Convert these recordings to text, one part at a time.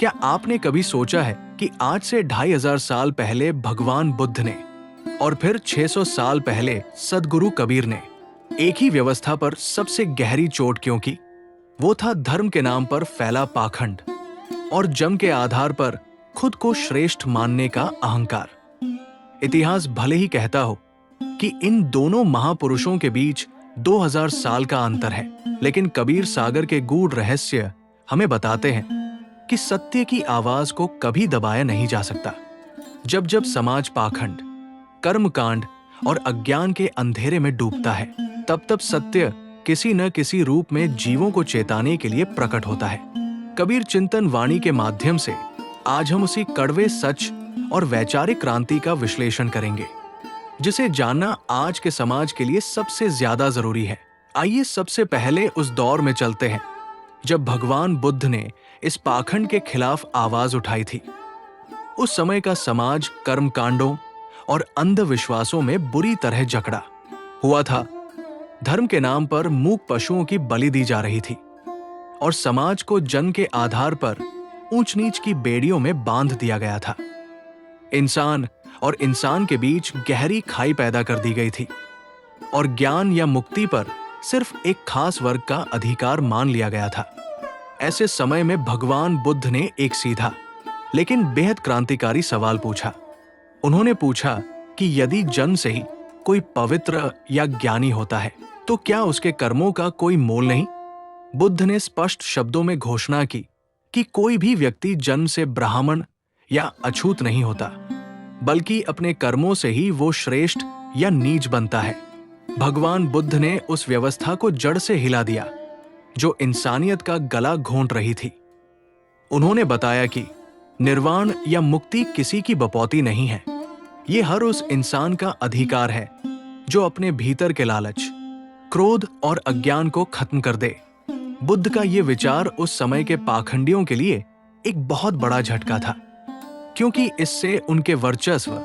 क्या आपने कभी सोचा है कि आज से 2500 साल पहले भगवान बुद्ध ने और फिर 600 साल पहले सद्गुरु कबीर ने एक ही व्यवस्था पर सबसे गहरी चोट क्यों की? वो था धर्म के नाम पर फैला पाखंड और जम के आधार पर खुद को श्रेष्ठ मानने का अहंकार। इतिहास भले ही कहता हो कि इन दोनों महापुरुषों के बीच 2000 साल का अंतर है, लेकिन कबीर सागर के गूढ़ रहस्य हमें बताते हैं कि सत्य की आवाज को कभी दबाया नहीं जा सकता। जब जब समाज पाखंड, कर्मकांड और अज्ञान के अंधेरे में डूबता है, तब तब सत्य किसी न किसी रूप में जीवों को चेताने के लिए प्रकट होता है। कबीर चिंतन वाणी के माध्यम से आज हम उसी कड़वे सच और वैचारिक क्रांति का विश्लेषण करेंगे, जिसे जानना आज के समाज के लिए सबसे ज्यादा जरूरी है। आइए सबसे पहले उस दौर में चलते हैं जब भगवान बुद्ध ने इस पाखंड के खिलाफ आवाज उठाई थी। उस समय का समाज कर्मकांडों और अंधविश्वासों में बुरी तरह जकड़ा हुआ था। धर्म के नाम पर मूक पशुओं की बलि दी जा रही थी और समाज को जन्म के आधार पर ऊंच नीच की बेड़ियों में बांध दिया गया था। इंसान और इंसान के बीच गहरी खाई पैदा कर दी गई थी और ज्ञान या मुक्ति पर सिर्फ एक खास वर्ग का अधिकार मान लिया गया था। ऐसे समय में भगवान बुद्ध ने एक सीधा लेकिन बेहद क्रांतिकारी सवाल पूछा। उन्होंने पूछा कि यदि जन्म से ही कोई पवित्र या ज्ञानी होता है तो क्या उसके कर्मों का कोई मोल नहीं? बुद्ध ने स्पष्ट शब्दों में घोषणा की कि कोई भी व्यक्ति जन्म से ब्राह्मण या अछूत नहीं होता, बल्कि अपने कर्मों से ही वो श्रेष्ठ या नीच बनता है। भगवान बुद्ध ने उस व्यवस्था को जड़ से हिला दिया जो इंसानियत का गला घोंट रही थी। उन्होंने बताया कि निर्वाण या मुक्ति किसी की बपौती नहीं है, ये हर उस इंसान का अधिकार है जो अपने भीतर के लालच, क्रोध और अज्ञान को खत्म कर दे। बुद्ध का ये विचार उस समय के पाखंडियों के लिए एक बहुत बड़ा झटका था, क्योंकि इससे उनके वर्चस्व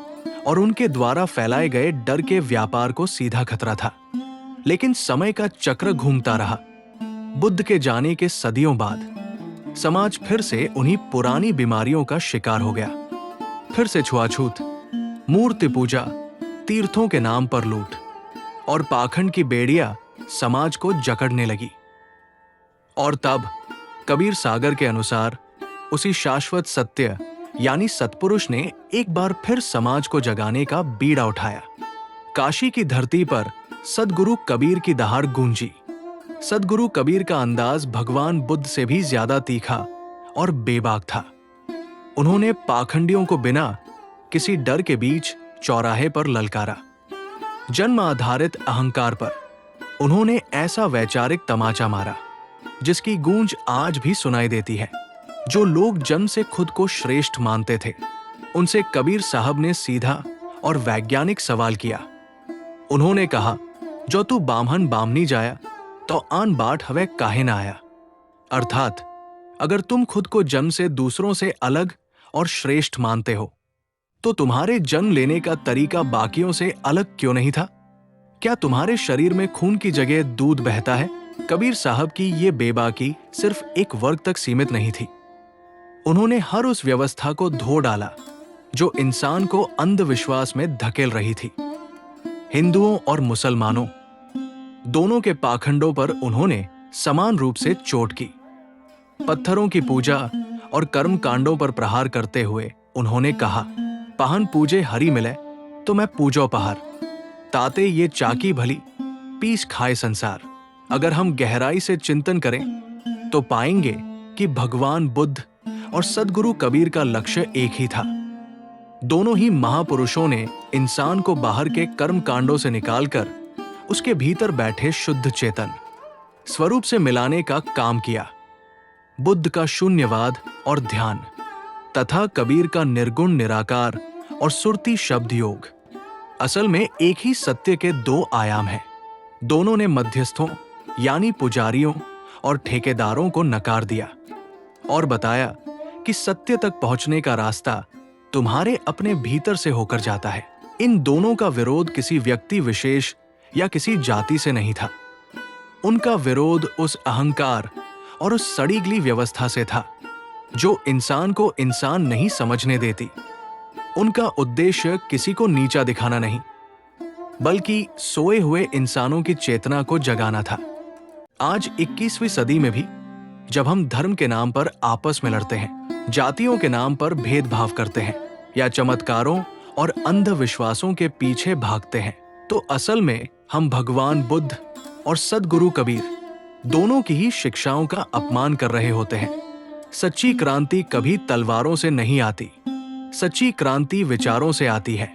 और उनके द्वारा फैलाए गए डर के व्यापार को सीधा खतरा था। लेकिन समय का चक्र घूमता रहा। बुद्ध के जाने के सदियों बाद समाज फिर से उन्हीं पुरानी बीमारियों का शिकार हो गया। फिर से छुआछूत, मूर्ति पूजा, तीर्थों के नाम पर लूट और पाखंड की बेड़ियां समाज को जकड़ने लगी। और तब कबीर सागर के अनुसार उसी शाश्वत सत्य यानी सत्पुरुष ने एक बार फिर समाज को जगाने का बीड़ा उठाया। काशी की धरती पर सद्गुरु कबीर की दहाड़ गूंजी। सद्गुरु कबीर का अंदाज भगवान बुद्ध से भी ज्यादा तीखा और बेबाक था। उन्होंने पाखंडियों को बिना किसी डर के बीच चौराहे पर ललकारा। जन्म आधारित अहंकार पर उन्होंने ऐसा वैचारिक तमाचा मारा जिसकी गूंज आज भी सुनाई देती है। जो लोग जन्म से खुद को श्रेष्ठ मानते थे, उनसे कबीर साहब ने सीधा और वैज्ञानिक सवाल किया। उन्होंने कहा, जो तू बामहन बामनी जाया तो आन बाट हवे काहे ना आया। अर्थात अगर तुम खुद को जन्म से दूसरों से अलग और श्रेष्ठ मानते हो तो तुम्हारे जन्म लेने का तरीका बाकियों से अलग क्यों नहीं था? क्या तुम्हारे शरीर में खून की जगह दूध बहता है? कबीर साहब की ये बेबाकी सिर्फ एक वर्ग तक सीमित नहीं थी। उन्होंने हर उस व्यवस्था को धो डाला जो इंसान को अंधविश्वास में धकेल रही थी। हिंदुओं और मुसलमानों दोनों के पाखंडों पर उन्होंने समान रूप से चोट की। पत्थरों की पूजा और कर्म कांडों पर प्रहार करते हुए उन्होंने कहा, पहन पूजे हरि मिले तो मैं पूजो पहार, ताते ये चाकी भली पीस खाए संसार। अगर हम गहराई से चिंतन करें तो पाएंगे कि भगवान बुद्ध और सद्गुरु कबीर का लक्ष्य एक ही था। दोनों ही महापुरुषों ने इंसान को बाहर के कर्म कांडों से निकालकर उसके भीतर बैठे शुद्ध चेतन स्वरूप से मिलाने का काम किया। बुद्ध का शून्यवाद और ध्यान तथा कबीर का निर्गुण निराकार और सुरती शब्द योग असल में एक ही सत्य के दो आयाम हैं। दोनों ने मध्यस्थों यानी पुजारियों और ठेकेदारों को नकार दिया और बताया कि सत्य तक पहुंचने का रास्ता तुम्हारे अपने भीतर से होकर जाता है। इन दोनों का विरोध किसी व्यक्ति विशेष या किसी जाति से नहीं था। उनका विरोध उस अहंकार और उस सड़ीगली व्यवस्था से था जो इंसान को इंसान नहीं समझने देती। उनका उद्देश्य किसी को नीचा दिखाना नहीं, बल्कि सोए हुए इंसानों की चेतना को जगाना था। आज 21वीं सदी में भी जब हम धर्म के नाम पर आपस में लड़ते हैं, जातियों के नाम पर भेदभाव करते हैं या चमत्कारों और अंधविश्वासों के पीछे भागते हैं, तो असल में हम भगवान बुद्ध और सद्गुरु कबीर दोनों की ही शिक्षाओं का अपमान कर रहे होते हैं। सच्ची क्रांति कभी तलवारों से नहीं आती, सच्ची क्रांति विचारों से आती है,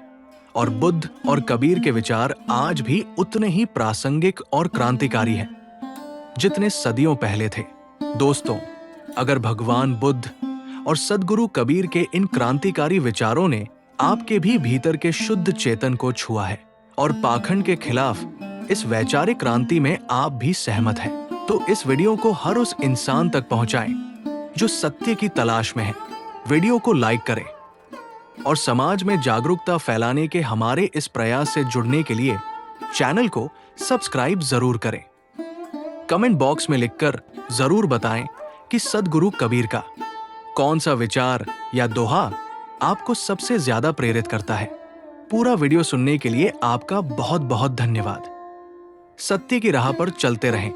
और बुद्ध और कबीर के विचार आज भी उतने ही प्रासंगिक और क्रांतिकारी हैं जितने सदियों पहले थे। दोस्तों, अगर भगवान बुद्ध और सद्गुरु कबीर के इन क्रांतिकारी विचारों ने आपके भी भीतर के शुद्ध चेतन को छुआ है और पाखंड के खिलाफ इस वैचारिक क्रांति में आप भी सहमत हैं, तो इस वीडियो को हर उस इंसान तक पहुंचाएं जो सत्य की तलाश में है। वीडियो को लाइक करें और समाज में जागरूकता फैलाने के हमारे इस प्रयास से जुड़ने के लिए चैनल को सब्सक्राइब जरूर करें। कमेंट बॉक्स में लिखकर जरूर बताएं कि सद्गुरु कबीर का कौन सा विचार या दोहा आपको सबसे ज्यादा प्रेरित करता है। पूरा वीडियो सुनने के लिए आपका बहुत बहुत धन्यवाद। सत्य की राह पर चलते रहें।